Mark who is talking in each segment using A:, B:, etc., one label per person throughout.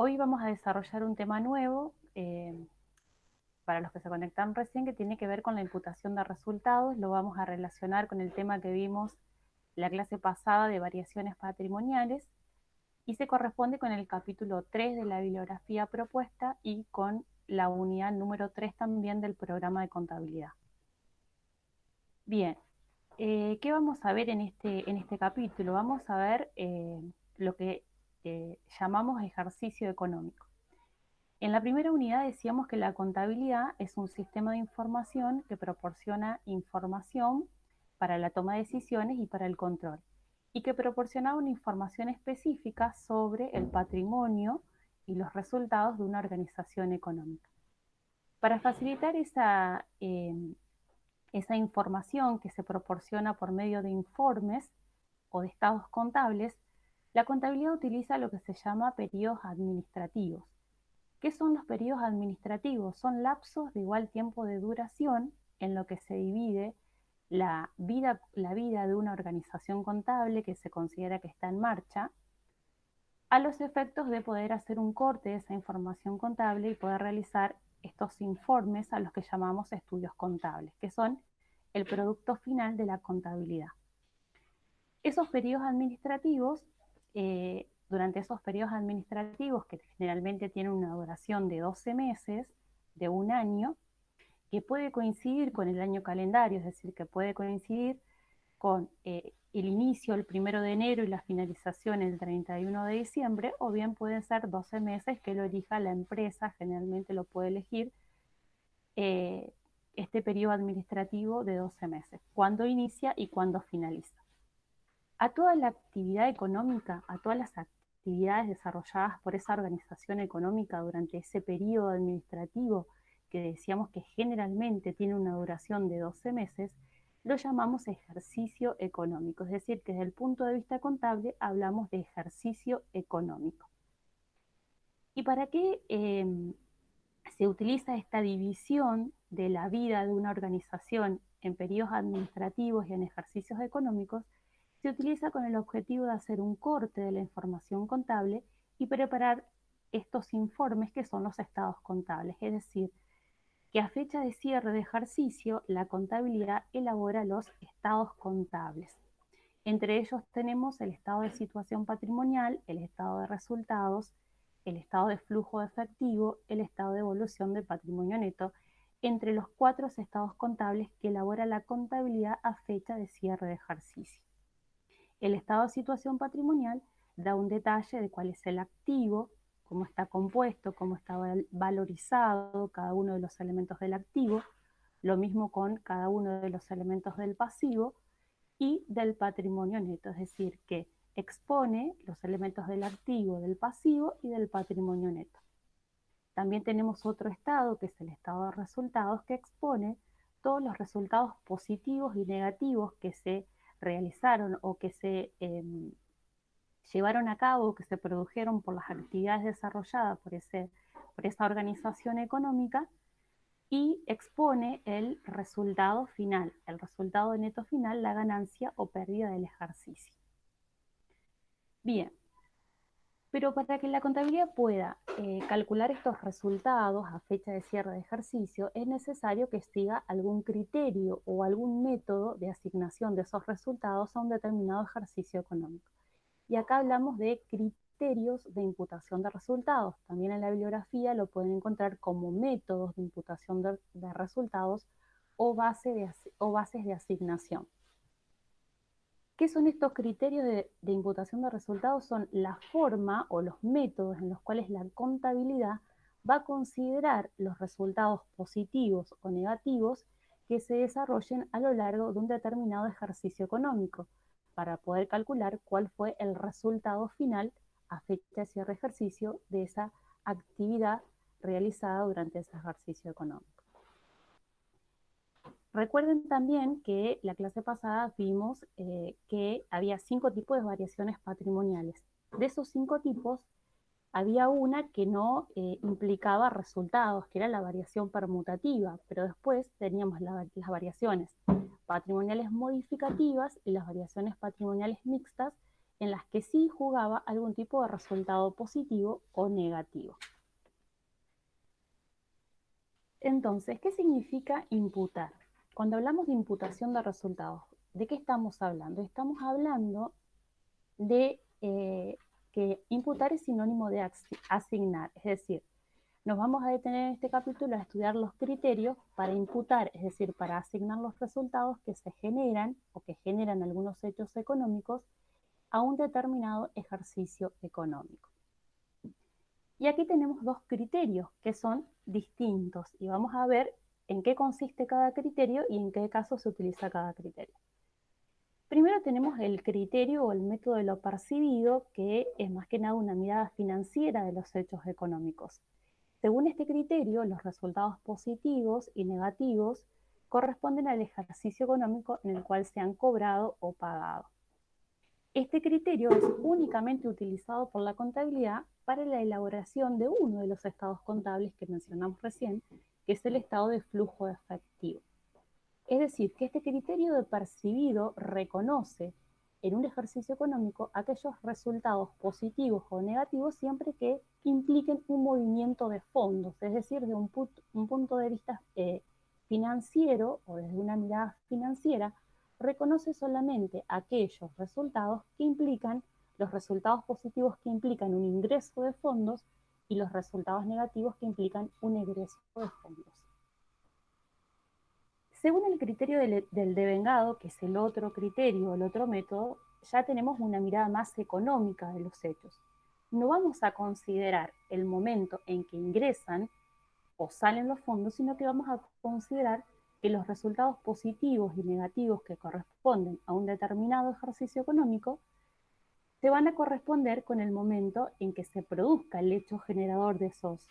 A: Hoy vamos a desarrollar un tema nuevo para los que se conectaron recién, que tiene que ver con la imputación de resultados. Lo vamos a relacionar con el tema que vimos la clase pasada de variaciones patrimoniales y se corresponde con el capítulo 3 de la bibliografía propuesta y con la unidad número 3 también del programa de contabilidad. Bien, ¿qué vamos a ver en este capítulo? Vamos a ver lo que llamamos ejercicio económico. En la primera unidad decíamos que la contabilidad es un sistema de información que proporciona información para la toma de decisiones y para el control, y que proporciona una información específica sobre el patrimonio y los resultados de una organización económica. Para facilitar esa información que se proporciona por medio de informes o de estados contables, la contabilidad utiliza lo que se llama periodos administrativos. ¿Qué son los periodos administrativos? Son lapsos de igual tiempo de duración en lo que se divide la vida de una organización contable que se considera que está en marcha, a los efectos de poder hacer un corte de esa información contable y poder realizar estos informes a los que llamamos estudios contables, que son el producto final de la contabilidad. Esos periodos administrativos, durante esos periodos administrativos, que generalmente tienen una duración de 12 meses, de un año, que puede coincidir con el año calendario, es decir, que puede coincidir con el inicio el 1 de enero y la finalización el 31 de diciembre, o bien pueden ser 12 meses que lo elija la empresa, generalmente lo puede elegir este periodo administrativo de 12 meses, cuándo inicia y cuándo finaliza. A toda la actividad económica, a todas las actividades desarrolladas por esa organización económica durante ese periodo administrativo, que decíamos que generalmente tiene una duración de 12 meses, lo llamamos ejercicio económico, es decir, que desde el punto de vista contable hablamos de ejercicio económico. ¿Y para qué se utiliza esta división de la vida de una organización en periodos administrativos y en ejercicios económicos? Se utiliza con el objetivo de hacer un corte de la información contable y preparar estos informes que son los estados contables, es decir, que a fecha de cierre de ejercicio la contabilidad elabora los estados contables. Entre ellos tenemos el estado de situación patrimonial, el estado de resultados, el estado de flujo de efectivo, el estado de evolución del patrimonio neto, entre los 4 estados contables que elabora la contabilidad a fecha de cierre de ejercicio. El estado de situación patrimonial da un detalle de cuál es el activo, cómo está compuesto, cómo está valorizado cada uno de los elementos del activo, lo mismo con cada uno de los elementos del pasivo y del patrimonio neto, es decir, que expone los elementos del activo, del pasivo y del patrimonio neto. También tenemos otro estado, que es el estado de resultados, que expone todos los resultados positivos y negativos que se realizaron o que se llevaron a cabo, que se produjeron por las actividades desarrolladas por esa organización económica, y expone el resultado final, el resultado neto final, la ganancia o pérdida del ejercicio. Bien, pero para que la contabilidad pueda calcular estos resultados a fecha de cierre de ejercicio, es necesario que siga algún criterio o algún método de asignación de esos resultados a un determinado ejercicio económico. Y acá hablamos de criterios de imputación de resultados. También en la bibliografía lo pueden encontrar como métodos de imputación de resultados o bases de asignación. ¿Qué son estos criterios de imputación de resultados? Son la forma o los métodos en los cuales la contabilidad va a considerar los resultados positivos o negativos que se desarrollen a lo largo de un determinado ejercicio económico, para poder calcular cuál fue el resultado final a fecha de cierre de ejercicio de esa actividad realizada durante ese ejercicio económico. Recuerden también que la clase pasada vimos que había 5 tipos de variaciones patrimoniales. De esos 5 tipos, había una que no implicaba resultados, que era la variación permutativa, pero después teníamos las variaciones patrimoniales modificativas y las variaciones patrimoniales mixtas, en las que sí jugaba algún tipo de resultado positivo o negativo. Entonces, ¿qué significa imputar? Cuando hablamos de imputación de resultados, ¿de qué estamos hablando? Estamos hablando de que imputar es sinónimo de asignar, es decir, nos vamos a detener en este capítulo a estudiar los criterios para imputar, es decir, para asignar los resultados que se generan o que generan algunos hechos económicos a un determinado ejercicio económico. Y aquí tenemos dos criterios que son distintos y vamos a ver en qué consiste cada criterio y en qué caso se utiliza cada criterio. Primero tenemos el criterio o el método de lo percibido, que es más que nada una mirada financiera de los hechos económicos. Según este criterio, los resultados positivos y negativos corresponden al ejercicio económico en el cual se han cobrado o pagado. Este criterio es únicamente utilizado por la contabilidad para la elaboración de uno de los estados contables que mencionamos recién, que es el estado de flujo de efectivo. Es decir, que este criterio de percibido reconoce en un ejercicio económico aquellos resultados positivos o negativos siempre que impliquen un movimiento de fondos, es decir, de un punto de vista financiero o desde una mirada financiera, reconoce solamente aquellos resultados que implican, los resultados positivos que implican un ingreso de fondos y los resultados negativos que implican un egreso de fondos. Según el criterio del devengado, que es el otro criterio, el otro método, ya tenemos una mirada más económica de los hechos. No vamos a considerar el momento en que ingresan o salen los fondos, sino que vamos a considerar que los resultados positivos y negativos que corresponden a un determinado ejercicio económico se van a corresponder con el momento en que se produzca el hecho generador de esos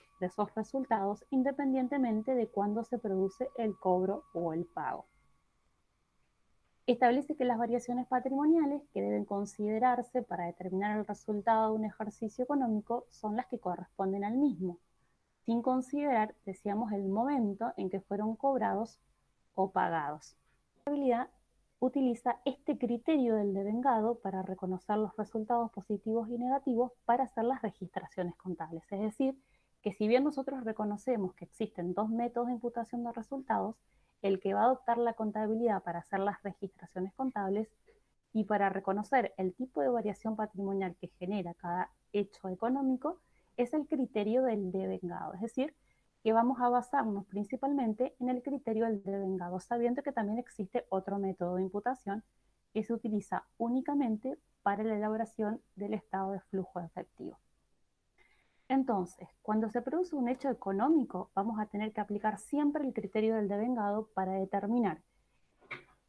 A: resultados, independientemente de cuándo se produce el cobro o el pago. Establece que las variaciones patrimoniales que deben considerarse para determinar el resultado de un ejercicio económico son las que corresponden al mismo, sin considerar, decíamos, el momento en que fueron cobrados o pagados. La contabilidad utiliza este criterio del devengado para reconocer los resultados positivos y negativos para hacer las registraciones contables. Es decir, que si bien nosotros reconocemos que existen dos métodos de imputación de resultados, el que va a adoptar la contabilidad para hacer las registraciones contables y para reconocer el tipo de variación patrimonial que genera cada hecho económico es el criterio del devengado. Es decir, que vamos a basarnos principalmente en el criterio del devengado, sabiendo que también existe otro método de imputación que se utiliza únicamente para la elaboración del estado de flujo de efectivo. Entonces, cuando se produce un hecho económico, vamos a tener que aplicar siempre el criterio del devengado para determinar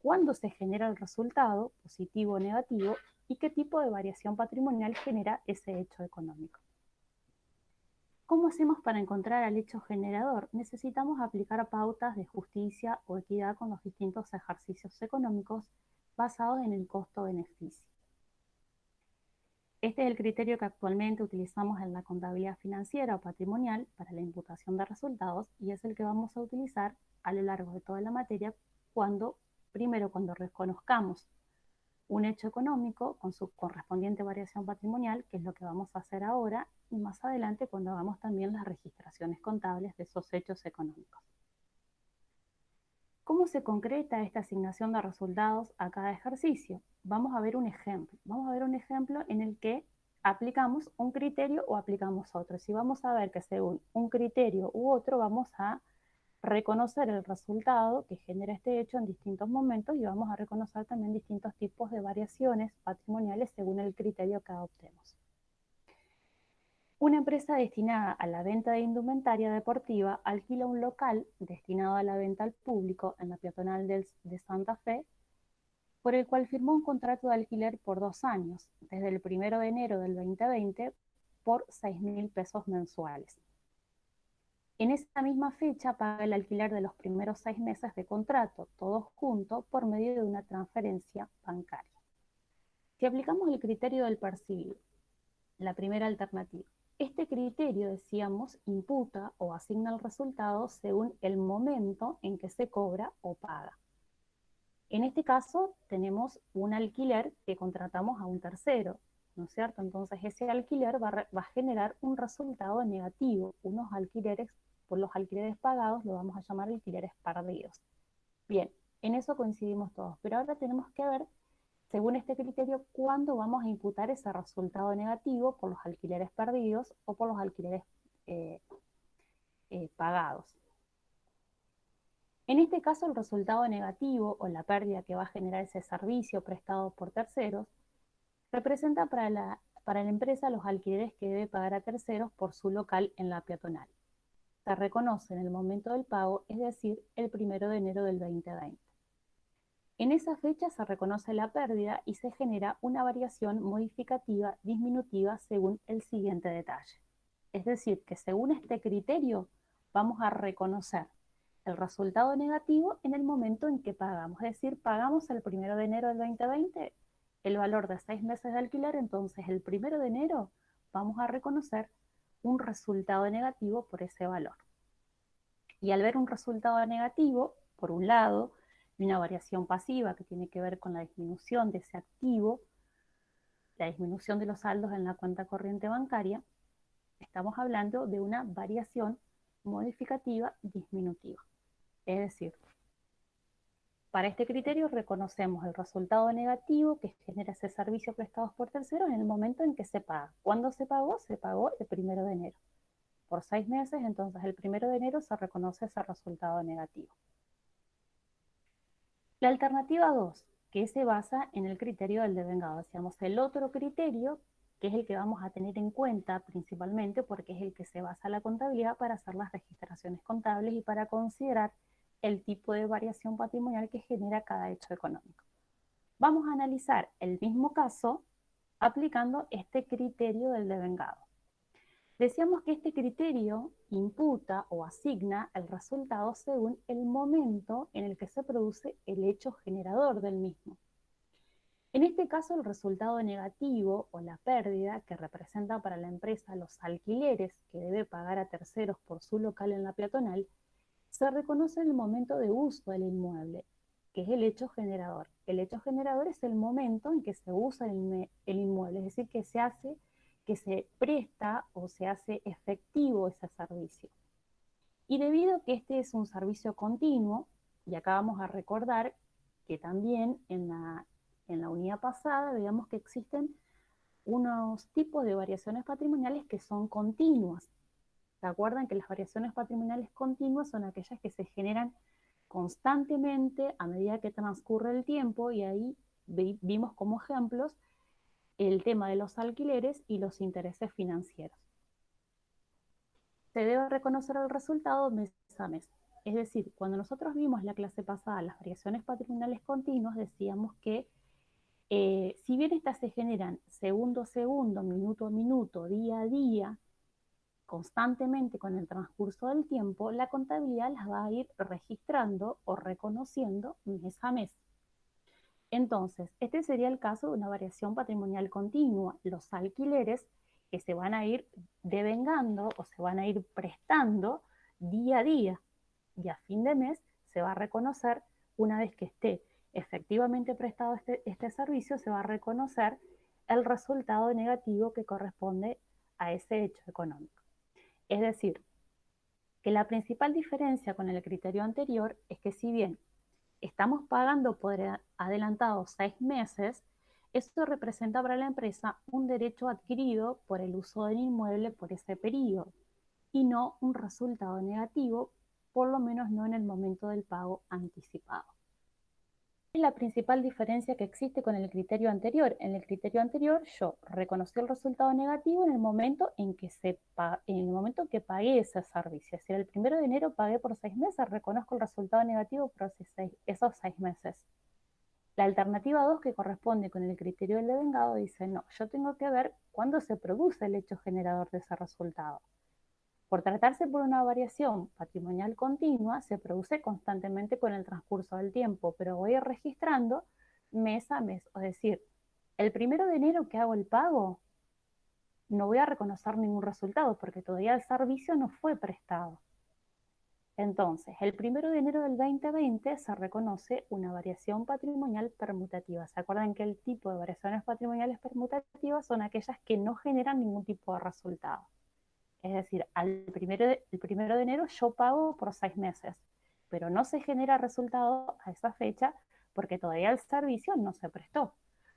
A: cuándo se genera el resultado, positivo o negativo, y qué tipo de variación patrimonial genera ese hecho económico. ¿Cómo hacemos para encontrar al hecho generador? Necesitamos aplicar pautas de justicia o equidad con los distintos ejercicios económicos basados en el costo-beneficio. Este es el criterio que actualmente utilizamos en la contabilidad financiera o patrimonial para la imputación de resultados y es el que vamos a utilizar a lo largo de toda la materia primero cuando reconozcamos un hecho económico con su correspondiente variación patrimonial, que es lo que vamos a hacer ahora, y más adelante cuando hagamos también las registraciones contables de esos hechos económicos. ¿Cómo se concreta esta asignación de resultados a cada ejercicio? Vamos a ver un ejemplo. Vamos a ver un ejemplo en el que aplicamos un criterio o aplicamos otro. Si vamos a ver que según un criterio u otro vamos a reconocer el resultado que genera este hecho en distintos momentos y vamos a reconocer también distintos tipos de variaciones patrimoniales según el criterio que adoptemos. Una empresa destinada a la venta de indumentaria deportiva alquila un local destinado a la venta al público en la peatonal de Santa Fe, por el cual firmó un contrato de alquiler por 2 años, desde el 1 de enero del 2020, por 6.000 pesos mensuales. En esa misma fecha paga el alquiler de los primeros 6 meses de contrato, todos juntos, por medio de una transferencia bancaria. Si aplicamos el criterio del percibido, la primera alternativa, este criterio, decíamos, imputa o asigna el resultado según el momento en que se cobra o paga. En este caso tenemos un alquiler que contratamos a un tercero. ¿no es cierto? Entonces ese alquiler va a generar un resultado negativo, unos alquileres, por los alquileres pagados lo vamos a llamar alquileres perdidos. Bien, en eso coincidimos todos, pero ahora tenemos que ver, según este criterio, cuándo vamos a imputar ese resultado negativo por los alquileres perdidos o por los alquileres eh, pagados. En este caso, el resultado negativo o la pérdida que va a generar ese servicio prestado por terceros representa para la empresa los alquileres que debe pagar a terceros por su local en la peatonal. Se reconoce en el momento del pago, es decir, el 1 de enero del 2020. En esa fecha se reconoce la pérdida y se genera una variación modificativa disminutiva según el siguiente detalle. Es decir, que según este criterio vamos a reconocer el resultado negativo en el momento en que pagamos. Es decir, pagamos el 1 de enero del 2020 el valor de 6 meses de alquiler, entonces el 1 de enero vamos a reconocer un resultado negativo por ese valor. Y al ver un resultado negativo, por un lado, y una variación pasiva que tiene que ver con la disminución de ese activo, la disminución de los saldos en la cuenta corriente bancaria, estamos hablando de una variación modificativa disminutiva. Es decir, para este criterio reconocemos el resultado negativo que genera ese servicio prestado por terceros en el momento en que se paga. ¿Cuándo se pagó? Se pagó el 1 de enero. Por 6 meses, entonces el 1 de enero se reconoce ese resultado negativo. La alternativa 2, que se basa en el criterio del devengado. Decíamos, el otro criterio, que es el que vamos a tener en cuenta principalmente porque es el que se basa la contabilidad para hacer las registraciones contables y para considerar el tipo de variación patrimonial que genera cada hecho económico. Vamos a analizar el mismo caso aplicando este criterio del devengado. Decíamos que este criterio imputa o asigna el resultado según el momento en el que se produce el hecho generador del mismo. En este caso, el resultado negativo o la pérdida que representa para la empresa los alquileres que debe pagar a terceros por su local en la peatonal, se reconoce en el momento de uso del inmueble, que es el hecho generador. El hecho generador es el momento en que se usa el inmueble, es decir, que se presta o se hace efectivo ese servicio. Y debido a que este es un servicio continuo, y acá vamos a recordar que también en la unidad pasada veíamos que existen unos tipos de variaciones patrimoniales que son continuas. ¿Se acuerdan que las variaciones patrimoniales continuas son aquellas que se generan constantemente a medida que transcurre el tiempo? Y ahí vimos como ejemplos el tema de los alquileres y los intereses financieros. Se debe reconocer el resultado mes a mes. Es decir, cuando nosotros vimos la clase pasada las variaciones patrimoniales continuas, decíamos que si bien estas se generan segundo a segundo, minuto a minuto, día a día, constantemente con el transcurso del tiempo, la contabilidad las va a ir registrando o reconociendo mes a mes. Entonces, este sería el caso de una variación patrimonial continua. Los alquileres que se van a ir devengando o se van a ir prestando día a día y a fin de mes se va a reconocer, una vez que esté efectivamente prestado este servicio, se va a reconocer el resultado negativo que corresponde a ese hecho económico. Es decir, que la principal diferencia con el criterio anterior es que si bien estamos pagando por adelantado 6 meses, esto representa para la empresa un derecho adquirido por el uso del inmueble por ese periodo y no un resultado negativo, por lo menos no en el momento del pago anticipado. Es la principal diferencia que existe con el criterio anterior. En el criterio anterior yo reconocí el resultado negativo en el momento en el momento que pagué ese servicio. Si el 1 de enero pagué por 6 meses, reconozco el resultado negativo por esos 6 meses. La alternativa 2, que corresponde con el criterio del devengado, dice no, yo tengo que ver cuándo se produce el hecho generador de ese resultado. Por tratarse por una variación patrimonial continua, se produce constantemente con el transcurso del tiempo, pero voy registrando mes a mes. Es decir, el 1 de enero que hago el pago, no voy a reconocer ningún resultado porque todavía el servicio no fue prestado. Entonces, el 1 de enero del 2020 se reconoce una variación patrimonial permutativa. ¿Se acuerdan que el tipo de variaciones patrimoniales permutativas son aquellas que no generan ningún tipo de resultado? Es decir, el 1 de enero yo pago por 6 meses, pero no se genera resultado a esa fecha porque todavía el servicio no se prestó.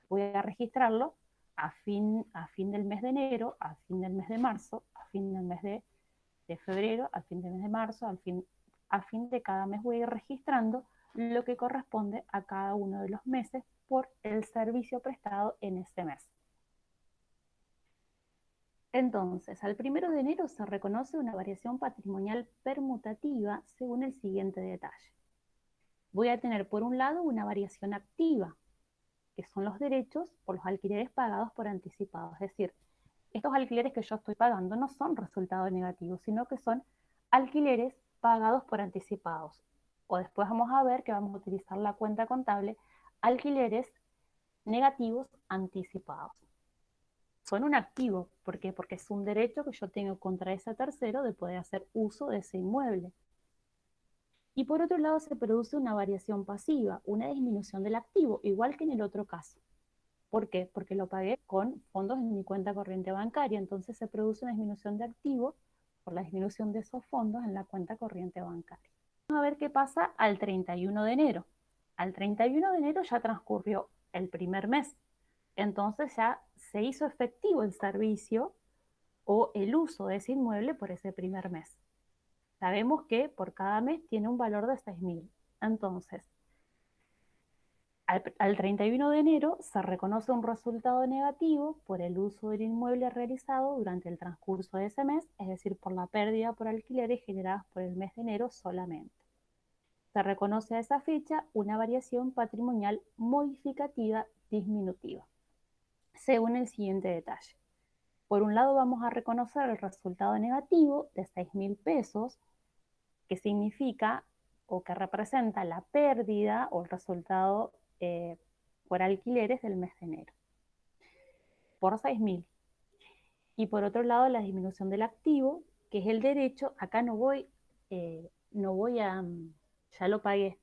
A: Voy a registrarlo a fin del mes de enero, a fin del mes de marzo, a fin del mes de febrero, al fin del mes de marzo, a fin de cada mes voy a ir registrando lo que corresponde a cada uno de los meses por el servicio prestado en ese mes. Entonces, al 1 de enero se reconoce una variación patrimonial permutativa según el siguiente detalle. Voy a tener por un lado una variación activa, que son los derechos por los alquileres pagados por anticipado. Es decir, estos alquileres que yo estoy pagando no son resultados negativos, sino que son alquileres pagados por anticipados. O después vamos a ver que vamos a utilizar la cuenta contable, alquileres negativos anticipados. Son un activo. ¿Por qué? Porque es un derecho que yo tengo contra ese tercero de poder hacer uso de ese inmueble. Y por otro lado se produce una variación pasiva, una disminución del activo, igual que en el otro caso. ¿Por qué? Porque lo pagué con fondos en mi cuenta corriente bancaria, entonces se produce una disminución de activo por la disminución de esos fondos en la cuenta corriente bancaria. Vamos a ver qué pasa al 31 de enero. Al 31 de enero ya transcurrió el primer mes, entonces ya se hizo efectivo el servicio o el uso de ese inmueble por ese primer mes. Sabemos que por cada mes tiene un valor de 6.000. Entonces, al 31 de enero se reconoce un resultado negativo por el uso del inmueble realizado durante el transcurso de ese mes, es decir, por la pérdida por alquileres generadas por el mes de enero solamente. Se reconoce a esa fecha una variación patrimonial modificativa disminutiva, según el siguiente detalle. Por un lado vamos a reconocer el resultado negativo de 6.000 pesos, que significa o que representa la pérdida o el resultado por alquileres del mes de enero, por 6.000. Y por otro lado, la disminución del activo, que es el derecho, acá no voy a, ya lo pagué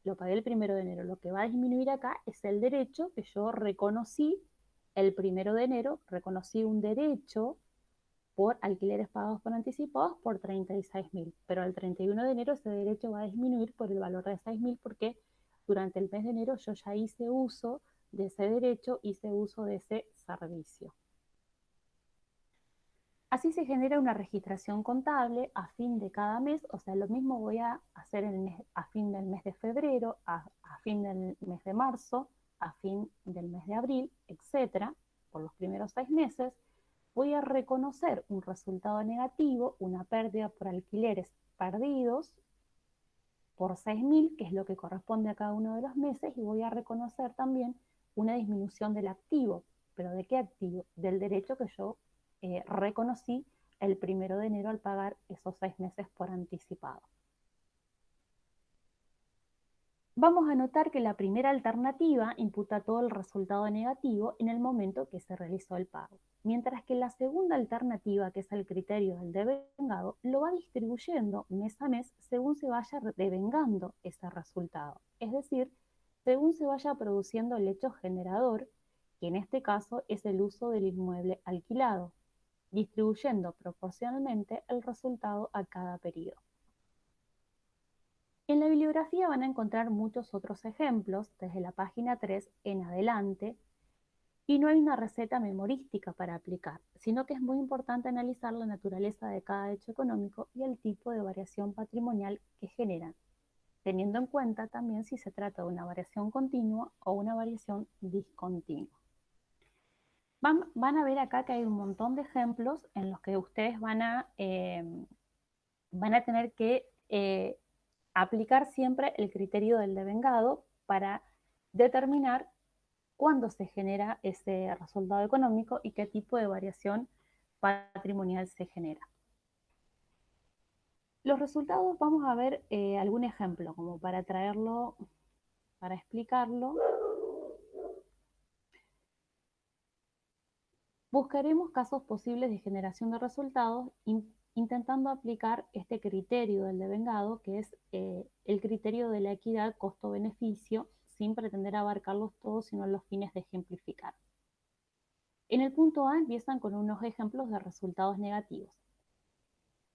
A: el 1 de enero. Lo que va a disminuir acá es el derecho que yo reconocí el 1 de enero, reconocí un derecho por alquileres pagados por anticipados por 36.000. Pero al 31 de enero ese derecho va a disminuir por el valor de 6.000 porque durante el mes de enero yo ya hice uso de ese derecho, hice uso de ese servicio. Así se genera una registración contable a fin de cada mes, o sea, lo mismo voy a hacer a fin del mes de febrero, a fin del mes de marzo, a fin del mes de abril, etcétera, por los primeros 6 meses, voy a reconocer un resultado negativo, una pérdida por alquileres perdidos por 6.000, que es lo que corresponde a cada uno de los meses, y voy a reconocer también una disminución del activo. ¿Pero de qué activo? Del derecho que yo reconocí el 1 de enero al pagar esos 6 meses por anticipado. Vamos a notar que la primera alternativa imputa todo el resultado negativo en el momento que se realizó el pago, mientras que la segunda alternativa, que es el criterio del devengado, lo va distribuyendo mes a mes según se vaya devengando ese resultado, es decir, según se vaya produciendo el hecho generador, que en este caso es el uso del inmueble alquilado, distribuyendo proporcionalmente el resultado a cada periodo. En la bibliografía van a encontrar muchos otros ejemplos desde la página 3 en adelante y no hay una receta memorística para aplicar, sino que es muy importante analizar la naturaleza de cada hecho económico y el tipo de variación patrimonial que generan, teniendo en cuenta también si se trata de una variación continua o una variación discontinua. Van a ver acá que hay un montón de ejemplos en los que ustedes van a tener que aplicar siempre el criterio del devengado para determinar cuándo se genera ese resultado económico y qué tipo de variación patrimonial se genera. Los resultados, vamos a ver algún ejemplo como para traerlo, para explicarlo. Buscaremos casos posibles de generación de resultados intentando aplicar este criterio del devengado, que es el criterio de la equidad costo-beneficio, sin pretender abarcarlos todos, sino los fines de ejemplificar. En el punto A empiezan con unos ejemplos de resultados negativos.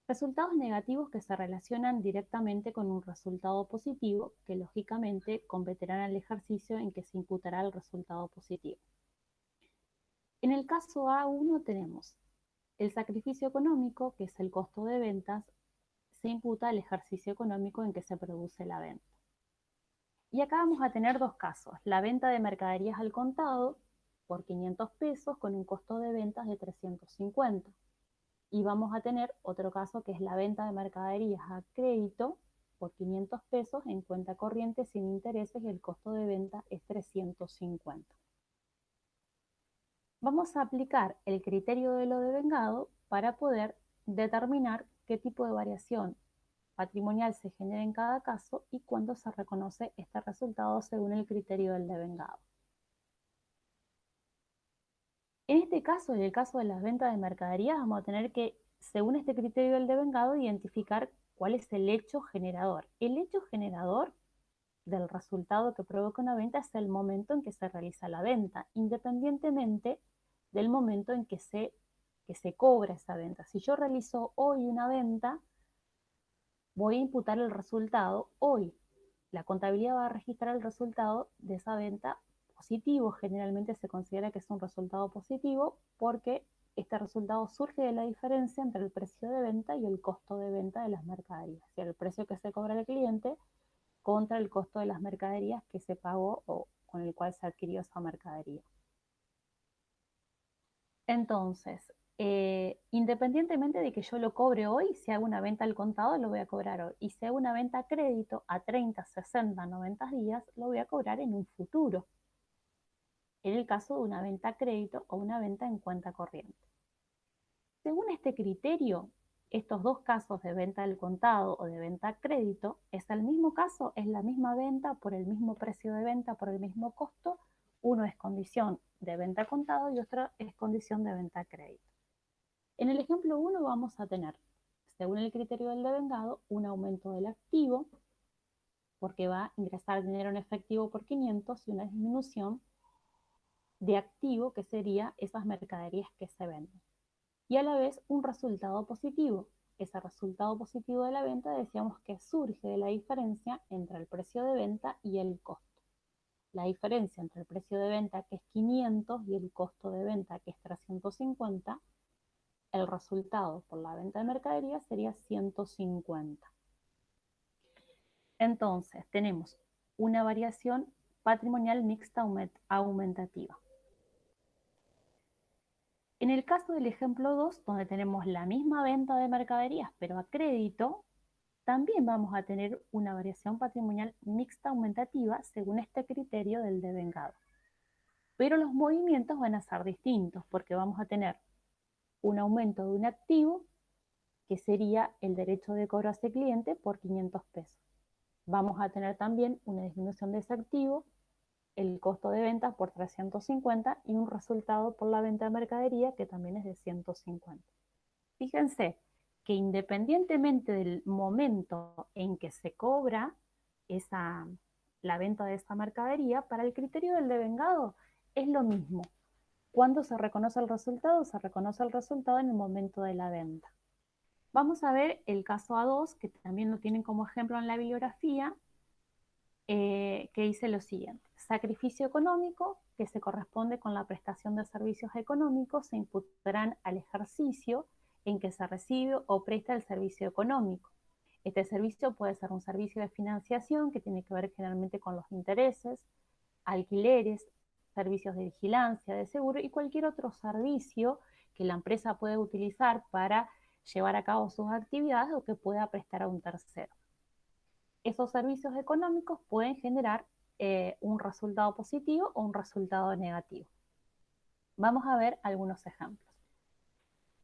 A: Resultados negativos que se relacionan directamente con un resultado positivo, que lógicamente competirán al ejercicio en que se imputará el resultado positivo. En el caso A1 tenemos el sacrificio económico, que es el costo de ventas, se imputa al ejercicio económico en que se produce la venta. Y acá vamos a tener dos casos: la venta de mercaderías al contado por 500 pesos con un costo de ventas de 350. Y vamos a tener otro caso, que es la venta de mercaderías a crédito por 500 pesos en cuenta corriente sin intereses, y el costo de venta es 350. Vamos a aplicar el criterio de lo devengado para poder determinar qué tipo de variación patrimonial se genera en cada caso y cuándo se reconoce este resultado según el criterio del devengado. En este caso, en el caso de las ventas de mercaderías, vamos a tener que, según este criterio del devengado, identificar cuál es el hecho generador. El hecho generador del resultado que provoca una venta es el momento en que se realiza la venta, independientemente del momento en que se cobra esa venta. Si yo realizo hoy una venta, voy a imputar el resultado hoy. La contabilidad va a registrar el resultado de esa venta positivo. Generalmente se considera que es un resultado positivo porque este resultado surge de la diferencia entre el precio de venta y el costo de venta de las mercaderías. O sea, el precio que se cobra al cliente contra el costo de las mercaderías que se pagó o con el cual se adquirió esa mercadería. Entonces, independientemente de que yo lo cobre hoy, si hago una venta al contado, lo voy a cobrar hoy. Y si hago una venta a crédito a 30, 60, 90 días, lo voy a cobrar en un futuro, en el caso de una venta a crédito o una venta en cuenta corriente. Según este criterio, estos dos casos de venta al contado o de venta a crédito es el mismo caso, es la misma venta por el mismo precio de venta, por el mismo costo. Uno es condición de venta a contado y otro es condición de venta a crédito. En el ejemplo 1 vamos a tener, según el criterio del devengado, un aumento del activo, porque va a ingresar dinero en efectivo por 500, y una disminución de activo, que sería esas mercaderías que se venden. Y a la vez un resultado positivo. Ese resultado positivo de la venta decíamos que surge de la diferencia entre el precio de venta y el costo. La diferencia entre el precio de venta, que es 500, y el costo de venta, que es 350, el resultado por la venta de mercadería sería 150. Entonces, tenemos una variación patrimonial mixta aumentativa. En el caso del ejemplo 2, donde tenemos la misma venta de mercaderías, pero a crédito, también vamos a tener una variación patrimonial mixta aumentativa según este criterio del devengado. Pero los movimientos van a ser distintos, porque vamos a tener un aumento de un activo, que sería el derecho de cobro a ese cliente por 500 pesos. Vamos a tener también una disminución de ese activo, el costo de venta por 350, y un resultado por la venta de mercadería que también es de 150. Fíjense que independientemente del momento en que se cobra la venta de esa mercadería, para el criterio del devengado es lo mismo. ¿Cuándo se reconoce el resultado? Se reconoce el resultado en el momento de la venta. Vamos a ver el caso A2, que también lo tienen como ejemplo en la bibliografía, que dice lo siguiente: sacrificio económico, que se corresponde con la prestación de servicios económicos, se imputarán al ejercicio en que se recibe o presta el servicio económico. Este servicio puede ser un servicio de financiación, que tiene que ver generalmente con los intereses, alquileres, servicios de vigilancia, de seguro y cualquier otro servicio que la empresa puede utilizar para llevar a cabo sus actividades o que pueda prestar a un tercero. Esos servicios económicos pueden generar un resultado positivo o un resultado negativo. Vamos a ver algunos ejemplos.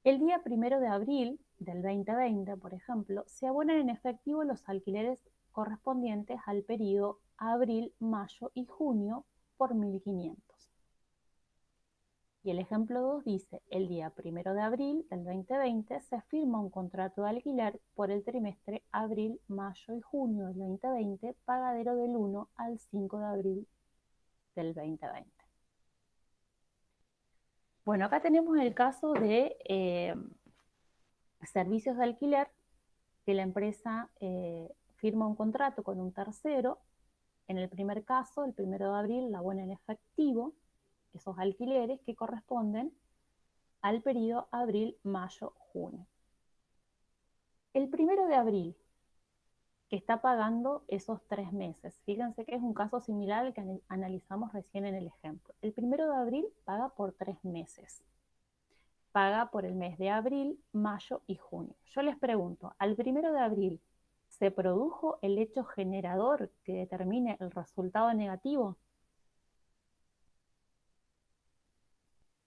A: El día 1 de abril del 2020, por ejemplo, se abonan en efectivo los alquileres correspondientes al periodo abril, mayo y junio por 1.500. Y el ejemplo 2 dice, el día 1 de abril del 2020 se firma un contrato de alquiler por el trimestre abril, mayo y junio del 2020, pagadero del 1 al 5 de abril del 2020. Bueno, acá tenemos el caso de servicios de alquiler, que la empresa firma un contrato con un tercero. En el primer caso, el 1 de abril, la abona en efectivo esos alquileres que corresponden al periodo abril, mayo, junio. El 1 de abril, que está pagando esos 3 meses. Fíjense que es un caso similar al que analizamos recién en el ejemplo. El 1 de abril paga por 3 meses. Paga por el mes de abril, mayo y junio. Yo les pregunto, ¿al 1 de abril se produjo el hecho generador que determine el resultado negativo?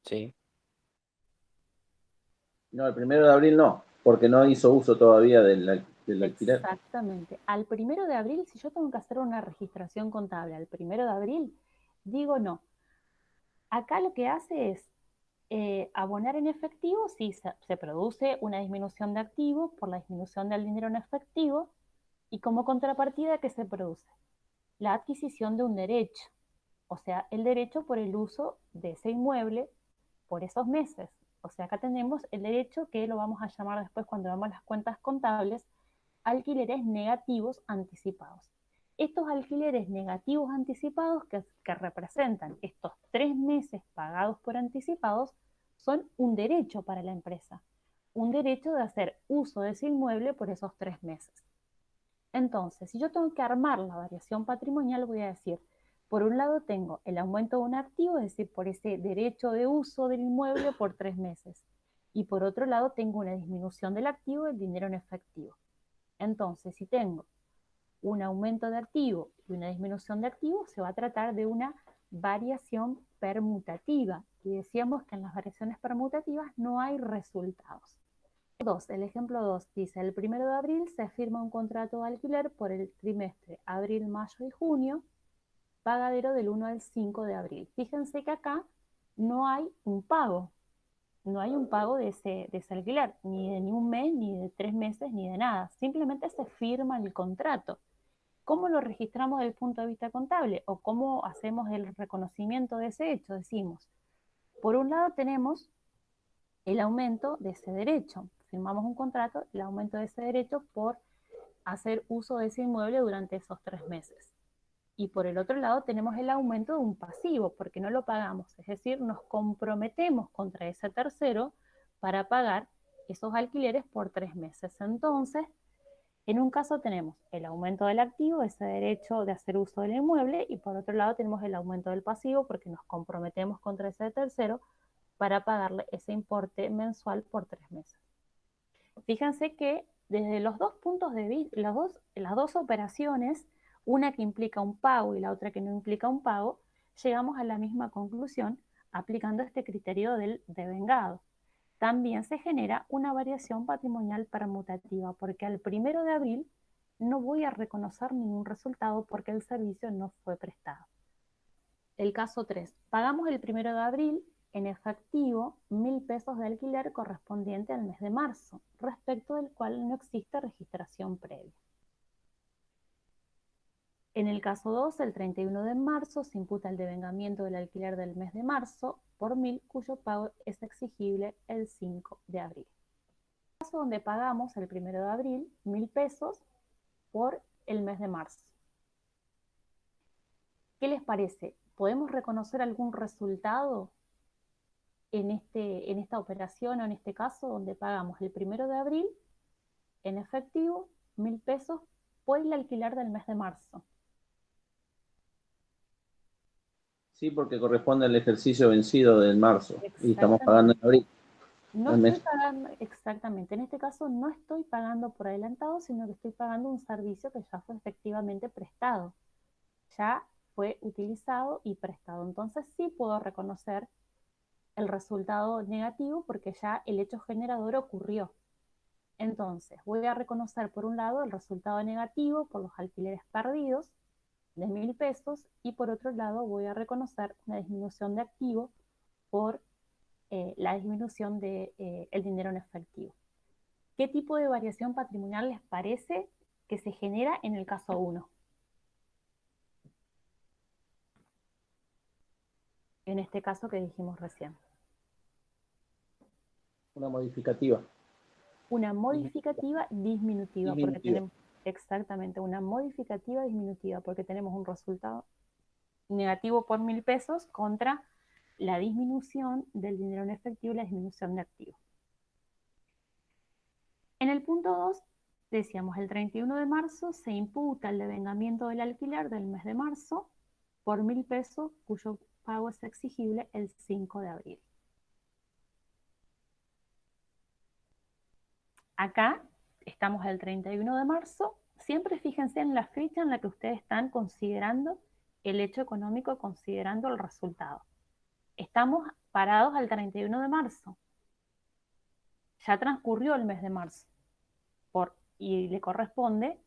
B: Sí.
C: No, el 1 de abril no, porque no hizo uso todavía del alquiler.
A: Exactamente. Al 1 de abril, si yo tengo que hacer una registración contable al 1 de abril, digo no. Acá lo que hace es abonar en efectivo si se produce una disminución de activos por la disminución del dinero en efectivo, y como contrapartida, ¿qué se produce? La adquisición de un derecho, o sea, el derecho por el uso de ese inmueble por esos meses. O sea, acá tenemos el derecho que lo vamos a llamar después, cuando veamos las cuentas contables, alquileres negativos anticipados. Estos alquileres negativos anticipados que representan estos 3 meses pagados por anticipados son un derecho para la empresa, un derecho de hacer uso de ese inmueble por esos 3 meses. Entonces, si yo tengo que armar la variación patrimonial, voy a decir, por un lado tengo el aumento de un activo, es decir, por ese derecho de uso del inmueble por 3 meses. Y por otro lado tengo una disminución del activo, del dinero en efectivo. Entonces, si tengo un aumento de activo y una disminución de activo, se va a tratar de una variación permutativa. Y decíamos que en las variaciones permutativas no hay resultados. El ejemplo 2 dice, el 1 de abril se firma un contrato de alquiler por el trimestre abril, mayo y junio, pagadero del 1 al 5 de abril. Fíjense que acá no hay un pago, no hay un pago de ese alquiler, ni de un mes, ni de 3 meses, ni de nada. Simplemente se firma el contrato. ¿Cómo lo registramos desde el punto de vista contable? ¿O cómo hacemos el reconocimiento de ese hecho? Decimos, por un lado tenemos el aumento de ese derecho. Firmamos un contrato, el aumento de ese derecho por hacer uso de ese inmueble durante esos 3 meses. Y por el otro lado tenemos el aumento de un pasivo, porque no lo pagamos. Es decir, nos comprometemos contra ese tercero para pagar esos alquileres por 3 meses. Entonces, en un caso tenemos el aumento del activo, ese derecho de hacer uso del inmueble, y por otro lado tenemos el aumento del pasivo, porque nos comprometemos contra ese tercero para pagarle ese importe mensual por 3 meses. Fíjense que desde los dos puntos de vista, las dos operaciones, una que implica un pago y la otra que no implica un pago, llegamos a la misma conclusión aplicando este criterio del devengado. También se genera una variación patrimonial permutativa, porque al 1 de abril no voy a reconocer ningún resultado porque el servicio no fue prestado. El caso 3. Pagamos el 1 de abril en efectivo 1.000 pesos de alquiler correspondiente al mes de marzo, respecto del cual no existe registración previa. En el caso 2, el 31 de marzo se imputa el devengamiento del alquiler del mes de marzo por 1.000, cuyo pago es exigible el 5 de abril. En el caso donde pagamos el 1 de abril 1.000 pesos por el mes de marzo. ¿Qué les parece? ¿Podemos reconocer algún resultado en esta operación o en este caso donde pagamos el 1 de abril en efectivo 1.000 pesos por el alquiler del mes de marzo?
C: Sí, porque corresponde al ejercicio vencido del marzo y estamos
A: Exactamente.
C: pagando en abril.
A: No estoy pagando, exactamente, en este caso no estoy pagando por adelantado, sino que estoy pagando un servicio que ya fue efectivamente prestado, ya fue utilizado y prestado. Entonces sí puedo reconocer el resultado negativo porque ya el hecho generador ocurrió. Entonces voy a reconocer por un lado el resultado negativo por los alquileres perdidos de 1.000 pesos, y por otro lado voy a reconocer una disminución de activo por la disminución del el dinero en efectivo. ¿Qué tipo de variación patrimonial les parece que se genera en el caso 1? En este caso que dijimos recién.
C: Una modificativa.
A: Una modificativa disminutiva, porque
C: Disminutiva.
A: tenemos exactamente una modificativa disminutiva, porque tenemos un resultado negativo por 1.000 pesos contra la disminución del dinero en efectivo y la disminución de activos. En el punto 2, decíamos, el 31 de marzo se imputa el devengamiento del alquiler del mes de marzo por 1.000 pesos, cuyo pago es exigible el 5 de abril. Acá estamos el 31 de marzo. Siempre fíjense en la fecha en la que ustedes están considerando el hecho económico, considerando el resultado. Estamos parados al 31 de marzo. Ya transcurrió el mes de marzo y le corresponde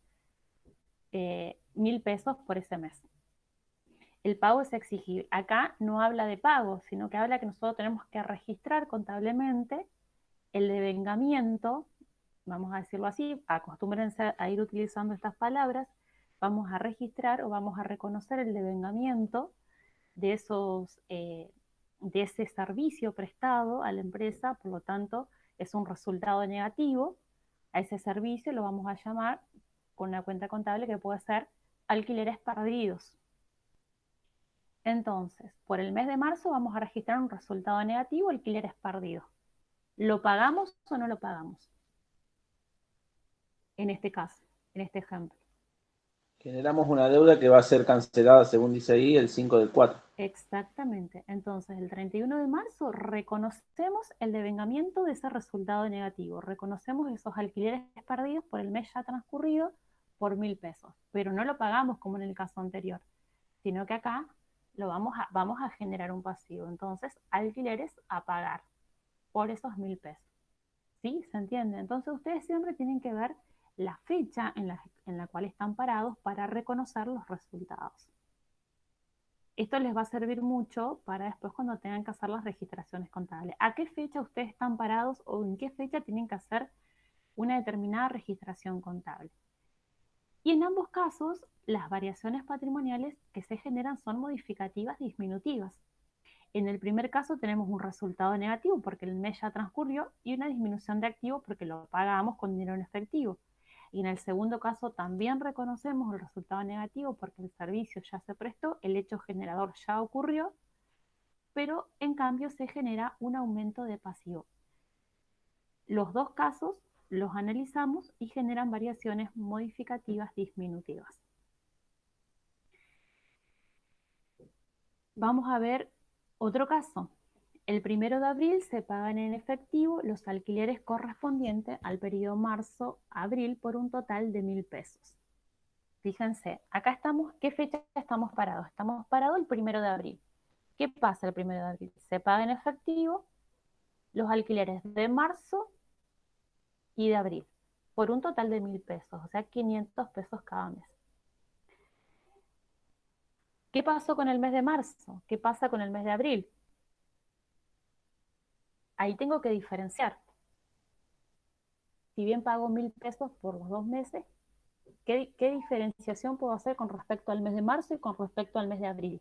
A: 1.000 pesos por ese mes. El pago es exigible. Acá no habla de pago, sino que habla que nosotros tenemos que registrar contablemente el devengamiento, vamos a decirlo así, acostúmbrense a ir utilizando estas palabras, vamos a registrar o vamos a reconocer el devengamiento de de ese servicio prestado a la empresa, por lo tanto es un resultado negativo. A ese servicio lo vamos a llamar con una cuenta contable que puede ser alquileres perdidos. Entonces, por el mes de marzo vamos a registrar un resultado negativo, alquileres perdidos. ¿Lo pagamos o no lo pagamos? En este caso, en este ejemplo.
C: Generamos una deuda que va a ser cancelada, según dice ahí, el 5 del 4.
A: Exactamente. Entonces, el 31 de marzo reconocemos el devengamiento de ese resultado negativo. Reconocemos esos alquileres perdidos por el mes ya transcurrido por 1.000 pesos. Pero no lo pagamos como en el caso anterior, sino que acá vamos a generar un pasivo. Entonces, alquileres a pagar por esos 1.000 pesos. ¿Sí? ¿Se entiende? Entonces, ustedes siempre tienen que ver la fecha en la cual están parados para reconocer los resultados. Esto les va a servir mucho para después cuando tengan que hacer las registraciones contables. ¿A qué fecha ustedes están parados o en qué fecha tienen que hacer una determinada registración contable? Y en ambos casos, las variaciones patrimoniales que se generan son modificativas disminutivas. En el primer caso tenemos un resultado negativo porque el mes ya transcurrió y una disminución de activos porque lo pagamos con dinero en efectivo. Y en el segundo caso también reconocemos el resultado negativo porque el servicio ya se prestó, el hecho generador ya ocurrió, pero en cambio se genera un aumento de pasivo. Los dos casos los analizamos y generan variaciones modificativas disminutivas. Vamos a ver otro caso. El 1 de abril se pagan en efectivo los alquileres correspondientes al periodo marzo-abril por un total de 1.000 pesos. Fíjense, acá estamos, ¿qué fecha estamos parados? Estamos parados el 1 de abril. ¿Qué pasa el 1 de abril? Se paga en efectivo los alquileres de marzo y de abril por un total de 1.000 pesos, o sea, 500 pesos cada mes. ¿Qué pasó con el mes de marzo? ¿Qué pasa con el mes de abril? Ahí tengo que diferenciar. Si bien pago 1.000 pesos por los 2 meses, ¿qué diferenciación puedo hacer con respecto al mes de marzo y con respecto al mes de abril?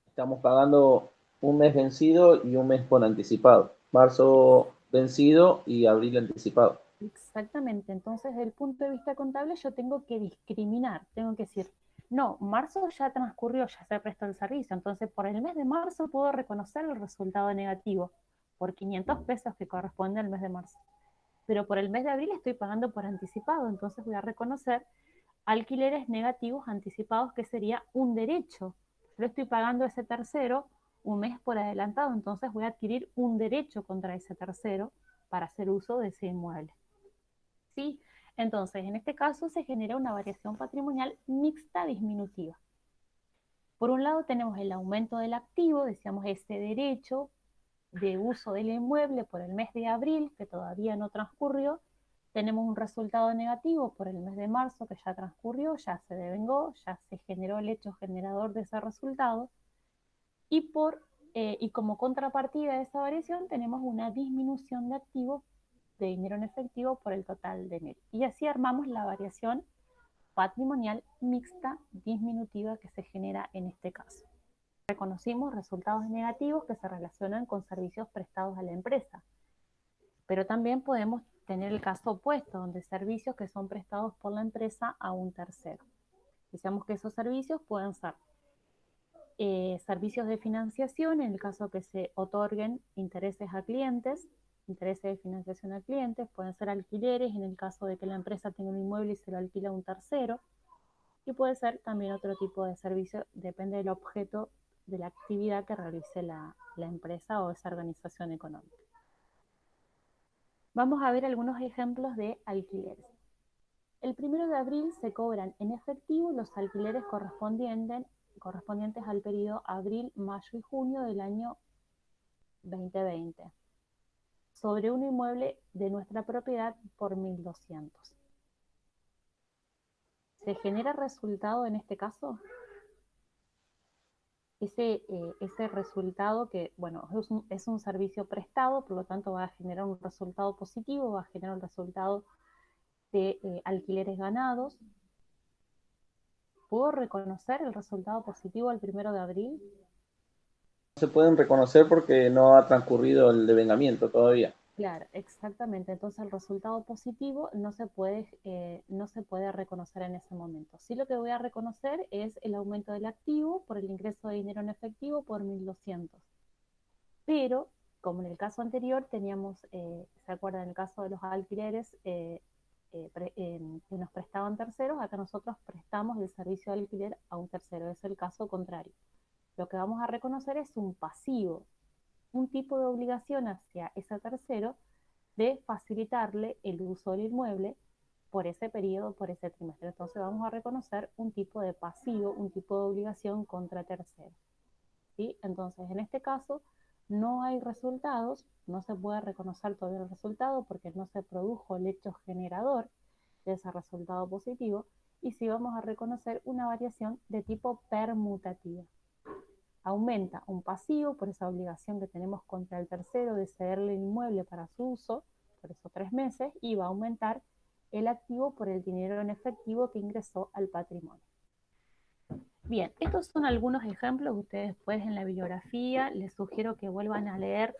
C: Estamos pagando un mes vencido y un mes por anticipado. Marzo vencido y abril anticipado.
A: Exactamente, entonces desde el punto de vista contable yo tengo que discriminar, tengo que decir, no, marzo ya transcurrió, ya se prestó el servicio, entonces por el mes de marzo puedo reconocer el resultado negativo por 500 pesos que corresponde al mes de marzo. Pero por el mes de abril estoy pagando por anticipado, entonces voy a reconocer alquileres negativos anticipados, que sería un derecho. Yo estoy pagando a ese tercero un mes por adelantado, entonces voy a adquirir un derecho contra ese tercero para hacer uso de ese inmueble. ¿Sí? Entonces, en este caso se genera una variación patrimonial mixta disminutiva. Por un lado tenemos el aumento del activo, decíamos ese derecho de uso del inmueble por el mes de abril, que todavía no transcurrió. Tenemos un resultado negativo por el mes de marzo, que ya transcurrió, ya se devengó, ya se generó el hecho generador de ese resultado. Y por Y como contrapartida de esa variación tenemos una disminución de activos de dinero en efectivo por el total de enero. Y así armamos la variación patrimonial mixta disminutiva que se genera en este caso. Reconocimos resultados negativos que se relacionan con servicios prestados a la empresa, pero también podemos tener el caso opuesto, donde servicios que son prestados por la empresa a un tercero. Decíamos que esos servicios pueden ser servicios de financiación, en el caso que se otorguen intereses a clientes, intereses de financiación a clientes, pueden ser alquileres, en el caso de que la empresa tenga un inmueble y se lo alquila a un tercero, y puede ser también otro tipo de servicio, depende del objeto de la actividad que realice la empresa o esa organización económica. Vamos a ver algunos ejemplos de alquileres. El 1 de abril se cobran en efectivo los alquileres correspondientes al periodo abril, mayo y junio del año 2020 sobre un inmueble de nuestra propiedad por 1.200. ¿Se genera resultado en este caso? Ese resultado que, bueno, es un servicio prestado, por lo tanto va a generar un resultado positivo, va a generar un resultado de alquileres ganados. ¿Puedo reconocer el resultado positivo al 1 de abril?
C: Se pueden reconocer porque no ha transcurrido el devengamiento todavía.
A: Claro, exactamente. Entonces el resultado positivo no se puede reconocer en ese momento. Sí, lo que voy a reconocer es el aumento del activo por el ingreso de dinero en efectivo por 1.200. Pero, como en el caso anterior, teníamos, ¿se acuerdan? En el caso de los alquileres que nos prestaban terceros, acá nosotros prestamos el servicio de alquiler a un tercero. Es el caso contrario. Lo que vamos a reconocer es un pasivo, un tipo de obligación hacia ese tercero de facilitarle el uso del inmueble por ese periodo, por ese trimestre. Entonces vamos a reconocer un tipo de pasivo, un tipo de obligación contra tercero. ¿Sí? Entonces, en este caso, no hay resultados, no se puede reconocer todavía el resultado porque no se produjo el hecho generador de ese resultado positivo, y sí vamos a reconocer una variación de tipo permutativa. Aumenta un pasivo por esa obligación que tenemos contra el tercero de cederle el inmueble para su uso por esos 3 meses, y va a aumentar el activo por el dinero en efectivo que ingresó al patrimonio. Bien, estos son algunos ejemplos. Ustedes después en la bibliografía les sugiero que vuelvan a leer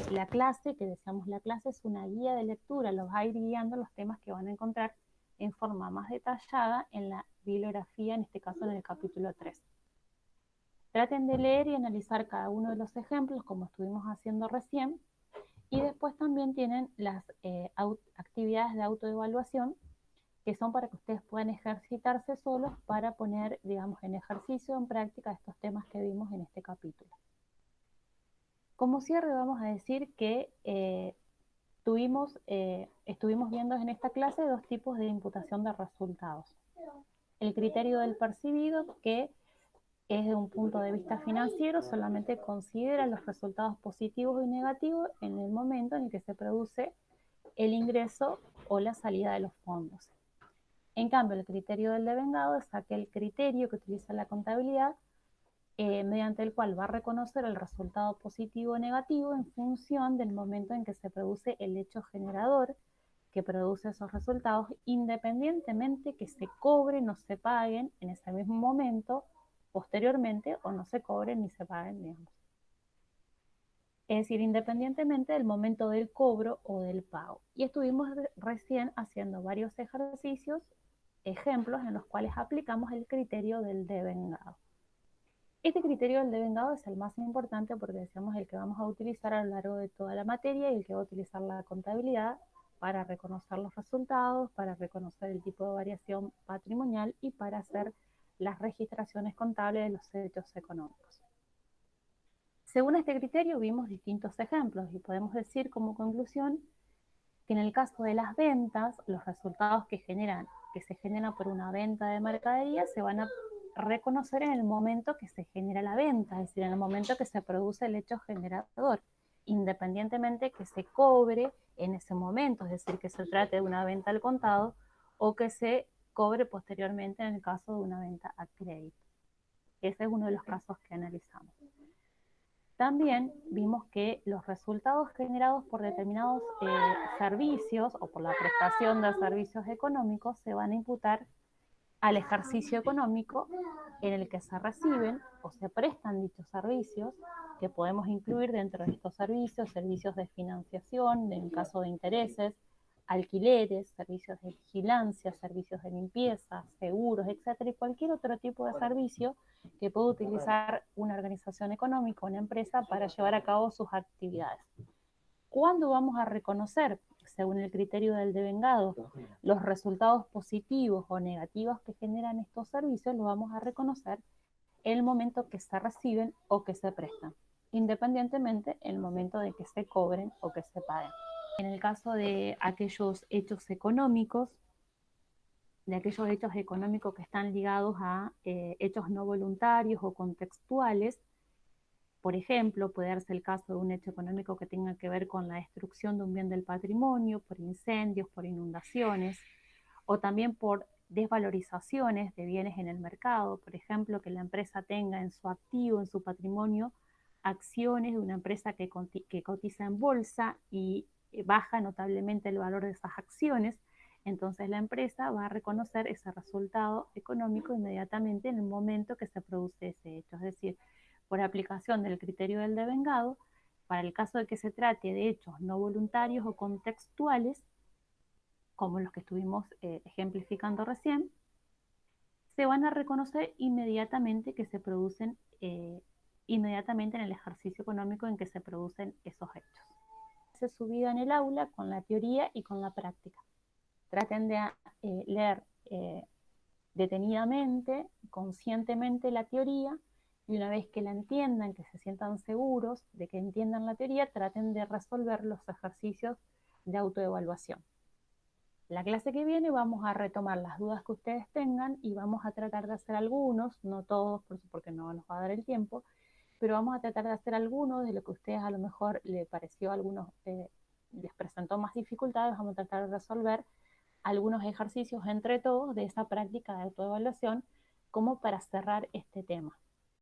A: la clase, que decíamos la clase es una guía de lectura, los va a ir guiando los temas que van a encontrar en forma más detallada en la bibliografía, en este caso en el capítulo 3. Traten de leer y analizar cada uno de los ejemplos, como estuvimos haciendo recién, y después también tienen las actividades de autoevaluación, que son para que ustedes puedan ejercitarse solos para poner, digamos, en ejercicio, en práctica, estos temas que vimos en este capítulo. Como cierre vamos a decir que estuvimos viendo en esta clase 2 tipos de imputación de resultados. El criterio del percibido, que es de un punto de vista financiero, solamente considera los resultados positivos y negativos en el momento en el que se produce el ingreso o la salida de los fondos. En cambio, el criterio del devengado es aquel criterio que utiliza la contabilidad mediante el cual va a reconocer el resultado positivo o negativo en función del momento en que se produce el hecho generador que produce esos resultados, independientemente que se cobren o se paguen en ese mismo momento, posteriormente, o no se cobren ni se paguen, digamos. Es decir, independientemente del momento del cobro o del pago. Y estuvimos recién haciendo varios ejercicios, ejemplos en los cuales aplicamos el criterio del devengado. Este criterio del devengado es el más importante porque decíamos el que vamos a utilizar a lo largo de toda la materia y el que va a utilizar la contabilidad para reconocer los resultados, para reconocer el tipo de variación patrimonial y para hacer las registraciones contables de los hechos económicos. Según este criterio vimos distintos ejemplos y podemos decir como conclusión que en el caso de las ventas, los resultados que se generan por una venta de mercadería se van a reconocer en el momento que se genera la venta, es decir, en el momento que se produce el hecho generador, independientemente que se cobre en ese momento, es decir, que se trate de una venta al contado o que se cobre posteriormente en el caso de una venta a crédito. Ese es uno de los casos que analizamos. También vimos que los resultados generados por determinados servicios o por la prestación de servicios económicos se van a imputar al ejercicio económico en el que se reciben o se prestan dichos servicios, que podemos incluir dentro de estos servicios, servicios de financiación, en caso de intereses, alquileres, servicios de vigilancia, servicios de limpieza, seguros, etcétera, y cualquier otro tipo de servicio que pueda utilizar una organización económica, una empresa, para llevar a cabo sus actividades. ¿Cuándo vamos a reconocer, según el criterio del devengado, los resultados positivos o negativos que generan estos servicios? Lo vamos a reconocer en el momento que se reciben o que se prestan, independientemente en el momento de que se cobren o que se paguen. En el caso de aquellos hechos económicos, que están ligados a hechos no voluntarios o contextuales. Por ejemplo, puede darse el caso de un hecho económico que tenga que ver con la destrucción de un bien del patrimonio, por incendios, por inundaciones, o también por desvalorizaciones de bienes en el mercado. Por ejemplo, que la empresa tenga en su activo, en su patrimonio, acciones de una empresa que cotiza en bolsa y baja notablemente el valor de esas acciones. Entonces la empresa va a reconocer ese resultado económico inmediatamente en el momento que se produce ese hecho. Es decir, por aplicación del criterio del devengado, para el caso de que se trate de hechos no voluntarios o contextuales, como los que estuvimos ejemplificando recién, se van a reconocer inmediatamente que se producen, inmediatamente en el ejercicio económico en que se producen esos hechos. Se subida en el aula con la teoría y con la práctica. Traten de leer detenidamente, conscientemente la teoría, y una vez que la entiendan, que se sientan seguros de que entiendan la teoría, traten de resolver los ejercicios de autoevaluación. La clase que viene vamos a retomar las dudas que ustedes tengan y vamos a tratar de hacer algunos, no todos, porque no nos va a dar el tiempo, pero vamos a tratar de hacer algunos de lo que a ustedes a lo mejor les pareció, algunos les presentó más dificultades. Vamos a tratar de resolver algunos ejercicios entre todos de esa práctica de autoevaluación como para cerrar este tema.